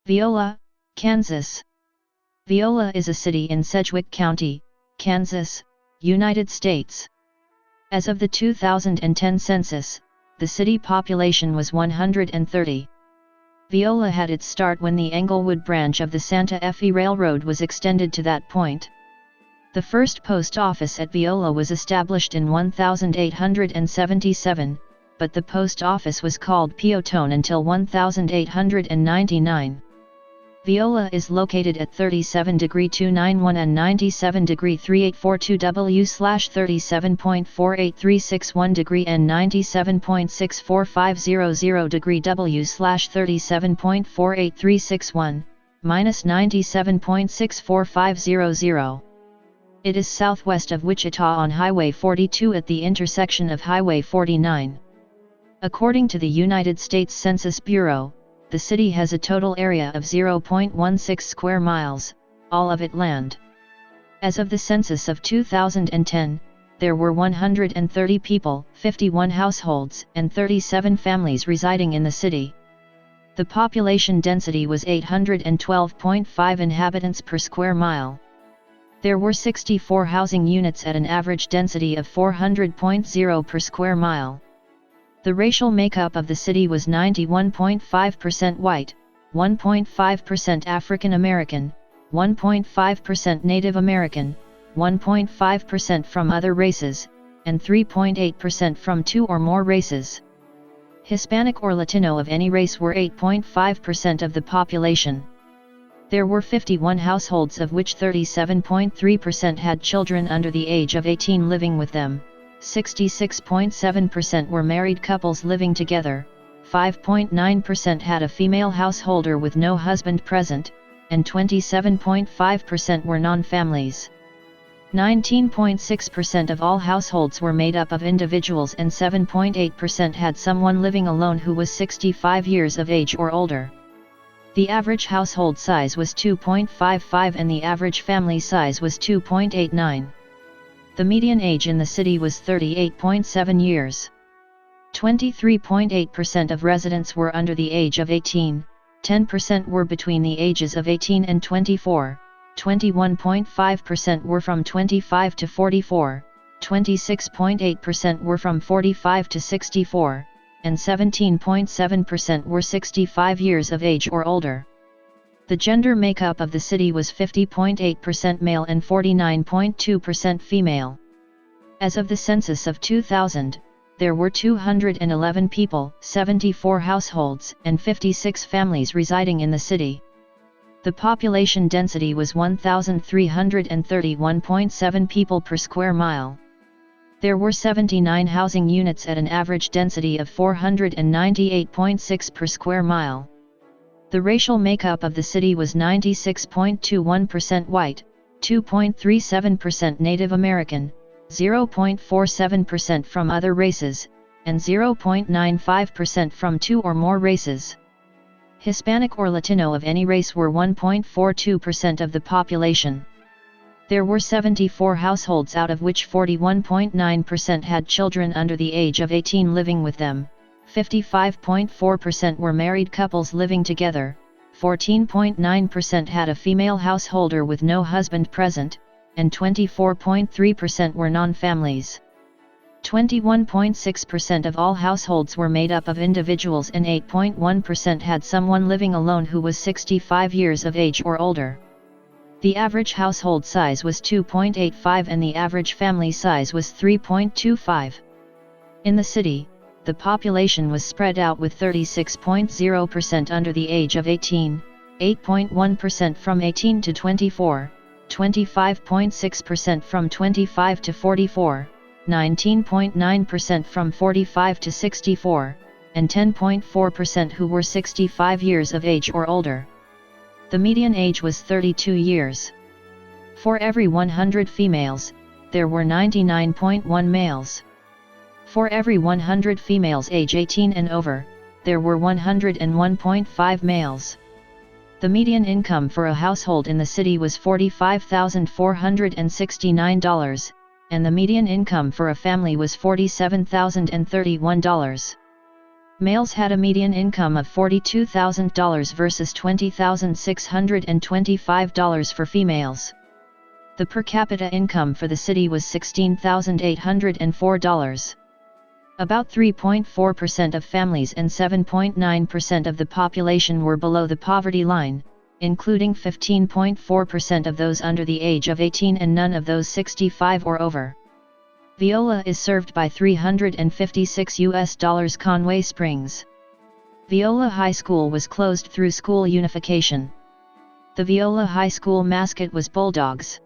Viola, Kansas. Viola is a city in Sedgwick County, Kansas, United States. As of the 2010 census, the city population was 130. Viola had its start when the Englewood branch of the Santa Fe Railroad was extended to that point. The first post office at Viola was established in 1877, but the post office was called Peotone until 1899. Viola is located at 37°291 and 97°3842 W/37.48361° and 97.64500° W/37.48361, -97.64500. It is southwest of Wichita on Highway 42 at the intersection of Highway 49. According to the United States Census Bureau, the city has a total area of 0.16 square miles, all of it land. As of the census of 2010, there were 130 people, 51 households, and 37 families residing in the city. The population density was 812.5 inhabitants per square mile. There were 64 housing units at an average density of 400.0 per square mile. The racial makeup of the city was 91.5% white, 1.5% African American, 1.5% Native American, 1.5% from other races, and 3.8% from two or more races. Hispanic or Latino of any race were 8.5% of the population. There were 51 households of which 37.3% had children under the age of 18 living with them. 66.7% were married couples living together, 5.9% had a female householder with no husband present, and 27.5% were non-families. 19.6% of all households were made up of individuals and 7.8% had someone living alone who was 65 years of age or older. The average household size was 2.55 and the average family size was 2.89. The median age in the city was 38.7 years. 23.8% of residents were under the age of 18, 10% were between the ages of 18 and 24, 21.5% were from 25 to 44, 26.8% were from 45 to 64, and 17.7% were 65 years of age or older. The gender makeup of the city was 50.8% male and 49.2% female. As of the census of 2000, there were 211 people, 74 households, and 56 families residing in the city. The population density was 1,331.7 people per square mile. There were 79 housing units at an average density of 498.6 per square mile. The racial makeup of the city was 96.21% white, 2.37% Native American, 0.47% from other races, and 0.95% from two or more races. Hispanic or Latino of any race were 1.42% of the population. There were 74 households out of which 41.9% had children under the age of 18 living with them. 55.4% were married couples living together, 14.9% had a female householder with no husband present, and 24.3% were non-families. 21.6% of all households were made up of individuals and 8.1% had someone living alone who was 65 years of age or older. The average household size was 2.85 and the average family size was 3.25. In the city, the population was spread out with 36.0% under the age of 18, 8.1% from 18 to 24, 25.6% from 25 to 44, 19.9% from 45 to 64, and 10.4% who were 65 years of age or older. The median age was 32 years. For every 100 females, there were 99.1 males. For every 100 females age 18 and over, there were 101.5 males. The median income for a household in the city was $45,469, and the median income for a family was $47,031. Males had a median income of $42,000 versus $20,625 for females. The per capita income for the city was $16,804. About 3.4% of families and 7.9% of the population were below the poverty line, including 15.4% of those under the age of 18 and none of those 65 or over. Viola is served by $356 Conway Springs. Viola High School was closed through school unification. The Viola High School mascot was Bulldogs.